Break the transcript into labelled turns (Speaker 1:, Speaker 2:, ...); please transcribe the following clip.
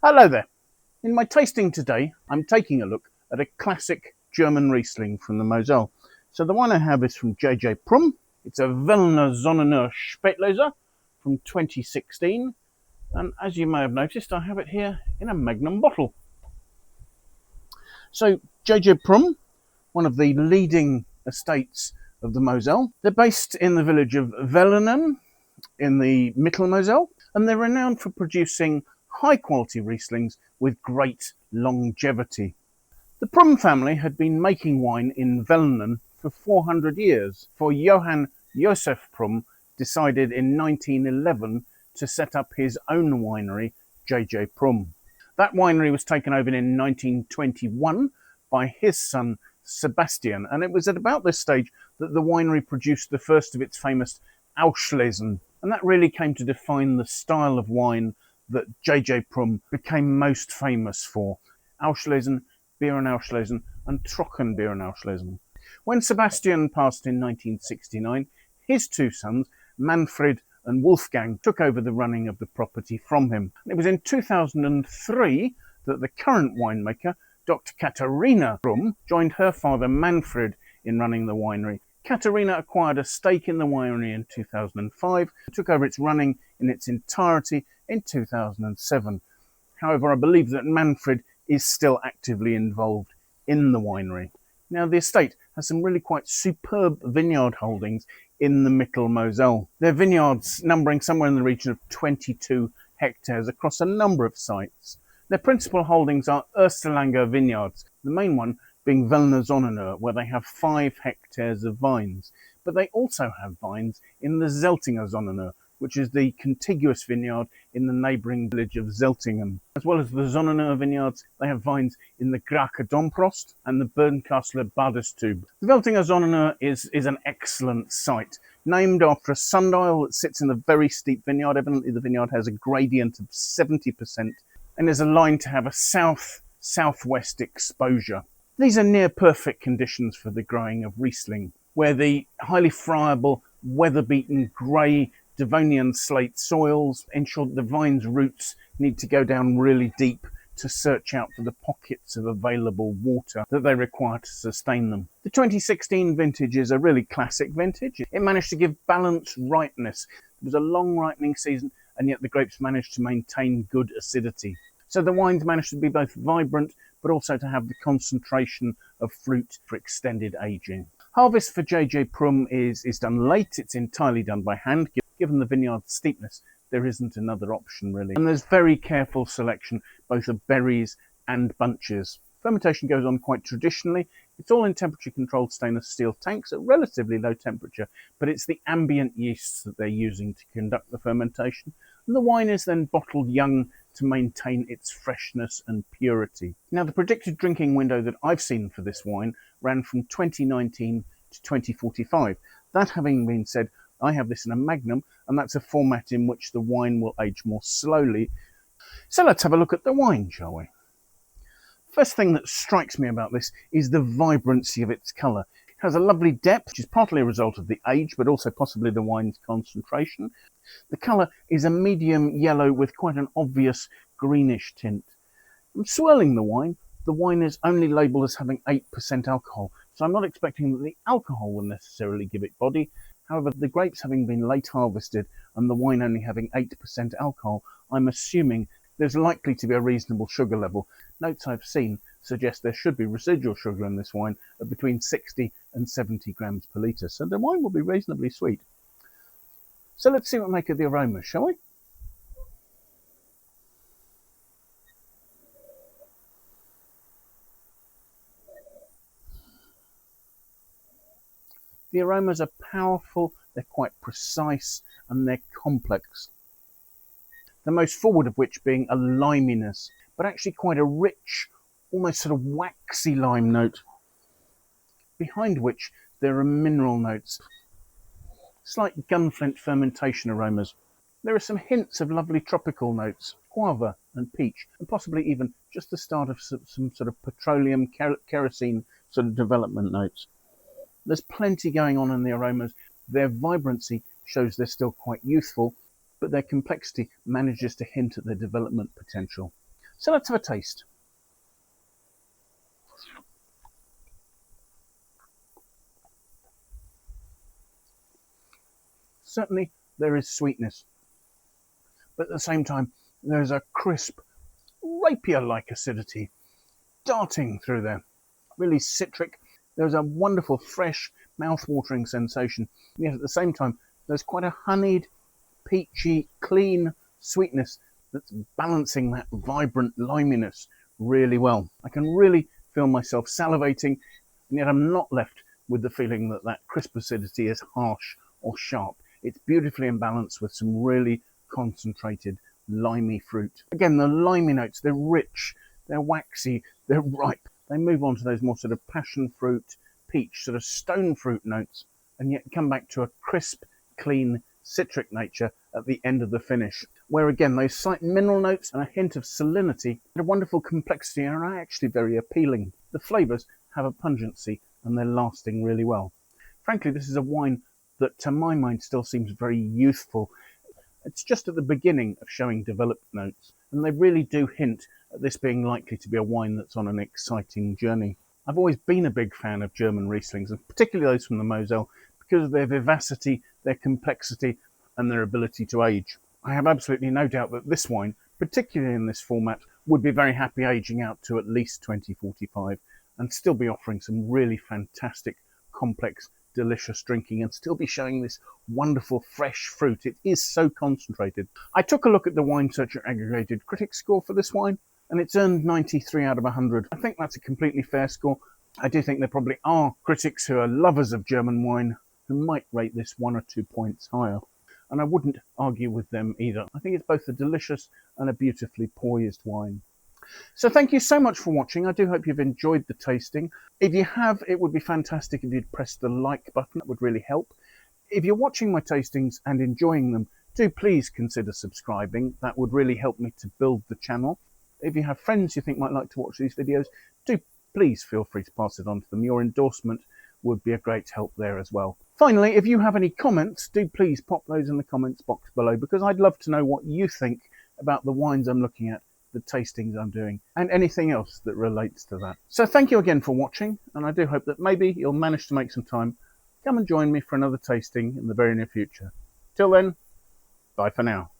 Speaker 1: Hello there. In my tasting today, I'm taking a look at a classic German Riesling from the Mosel. So the one I have is from jjprum. It's a Wehlener Sonnenuhr Spatlese from 2016. And as you may have noticed, I have it here in a Magnum bottle. So jjprum, one of the leading estates of the Mosel. They're based in the village of Wehlenen in the Mittelmosel, and they're renowned for producing high quality Rieslings with great longevity. The Prum family had been making wine in Wehlenen for 400 years, for Johann Josef Prüm decided in 1911 to set up his own winery, jjprum. That winery was taken over in 1921 by his son Sebastian, and it was at about this stage that the winery produced the first of its famous Auslese, and that really came to define the style of wine that jjprum became most famous for. Auslese, Beeren Auslese, and Trocken Beeren Auslese. When Sebastian passed in 1969, his two sons, Manfred and Wolfgang, took over the running of the property from him. It was in 2003 that the current winemaker, Dr. Katarina Prum, joined her father Manfred in running the winery. Katarina acquired a stake in the winery in 2005 and took over its running in its entirety in 2007. However, I believe that Manfred is still actively involved in the winery. Now, the estate has some really quite superb vineyard holdings in the Mittelmosel. They're vineyards numbering somewhere in the region of 22 hectares across a number of sites. Their principal holdings are Erstelanger vineyards, the main one being Wehlener Sonnenuhr, where they have 5 hectares of vines. But they also have vines in the Zeltinger Sonnenuhr, which is the contiguous vineyard in the neighbouring village of Zeltingen. As well as the Sonnenuhr vineyards, they have vines in the Grache Domprost and the Bernkastler Badestube. The Zeltinger Sonnenuhr is an excellent site, named after a sundial that sits in a very steep vineyard. Evidently the vineyard has a gradient of 70% and is aligned to have a south-southwest exposure. These are near perfect conditions for the growing of Riesling, where the highly friable, weather-beaten grey Devonian slate soils ensure that the vine's roots need to go down really deep to search out for the pockets of available water that they require to sustain them. The 2016 vintage is a really classic vintage. It managed to give balanced ripeness. It was a long ripening season, and yet the grapes managed to maintain good acidity. So the wines managed to be both vibrant, but also to have the concentration of fruit for extended aging. Harvest for jjprum is done late. It's entirely done by hand. Given the vineyard's steepness, there isn't another option really. And there's very careful selection both of berries and bunches. Fermentation goes on quite traditionally. It's all in temperature controlled stainless steel tanks at relatively low temperature, but it's the ambient yeasts that they're using to conduct the fermentation. And the wine is then bottled young to maintain its freshness and purity. Now, the predicted drinking window that I've seen for this wine ran from 2019 to 2045. That having been said, I have this in a Magnum, and that's a format in which the wine will age more slowly. So let's have a look at the wine, shall we? First thing that strikes me about this is the vibrancy of its colour. It has a lovely depth, which is partly a result of the age, but also possibly the wine's concentration. The colour is a medium yellow with quite an obvious greenish tint. I'm swirling the wine is only labelled as having 8% alcohol, so I'm not expecting that the alcohol will necessarily give it body. However, the grapes having been late harvested and the wine only having 8% alcohol, I'm assuming there's likely to be a reasonable sugar level. Notes I've seen suggest there should be residual sugar in this wine of between 60 and 70 grams per litre, so the wine will be reasonably sweet. So let's see what we make of the aromas, shall we? The aromas are powerful, they're quite precise, and they're complex. The most forward of which being a liminess, but actually quite a rich, almost sort of waxy lime note, behind which there are mineral notes, slight gunflint fermentation aromas. There are some hints of lovely tropical notes, guava and peach, and possibly even just the start of some sort of petroleum kerosene sort of development notes. There's plenty going on in the aromas. Their vibrancy shows they're still quite youthful, but their complexity manages to hint at their development potential. So let's have a taste. Certainly there is sweetness, but at the same time there's a crisp, rapier-like acidity darting through there. Really citric. There's a wonderful, fresh, mouth-watering sensation. Yet at the same time, there's quite a honeyed, peachy, clean sweetness that's balancing that vibrant liminess really well. I can really feel myself salivating, and yet I'm not left with the feeling that that crisp acidity is harsh or sharp. It's beautifully in balance with some really concentrated, limey fruit. Again, the limey notes, they're rich, they're waxy, they're ripe. They move on to those more sort of passion fruit, peach, sort of stone fruit notes, and yet come back to a crisp, clean, citric nature at the end of the finish, where again those slight mineral notes and a hint of salinity and a wonderful complexity are actually very appealing. The flavours have a pungency and they're lasting really well. Frankly, this is a wine that to my mind still seems very youthful. It's just at the beginning of showing developed notes, and they really do hint at this being likely to be a wine that's on an exciting journey. I've always been a big fan of German Rieslings, and particularly those from the Mosel, because of their vivacity, their complexity, and their ability to age. I have absolutely no doubt that this wine, particularly in this format, would be very happy aging out to at least 2045 and still be offering some really fantastic, complex, delicious drinking and still be showing this wonderful fresh fruit. It is so concentrated. I took a look at the Wine Searcher aggregated critic score for this wine, and it's earned 93 out of 100. I think that's a completely fair score. I do think there probably are critics who are lovers of German wine who might rate this 1 or 2 points higher, and I wouldn't argue with them either. I think it's both a delicious and a beautifully poised wine. So thank you so much for watching. I do hope you've enjoyed the tasting. If you have, it would be fantastic if you'd press the like button. That would really help. If you're watching my tastings and enjoying them, do please consider subscribing. That would really help me to build the channel. If you have friends you think might like to watch these videos, do please feel free to pass it on to them. Your endorsement would be a great help there as well. Finally, if you have any comments, do please pop those in the comments box below, because I'd love to know what you think about the wines I'm looking at, the tastings I'm doing, and anything else that relates to that. So thank you again for watching, and I do hope that maybe you'll manage to make some time. Come and join me for another tasting in the very near future. Till then, bye for now.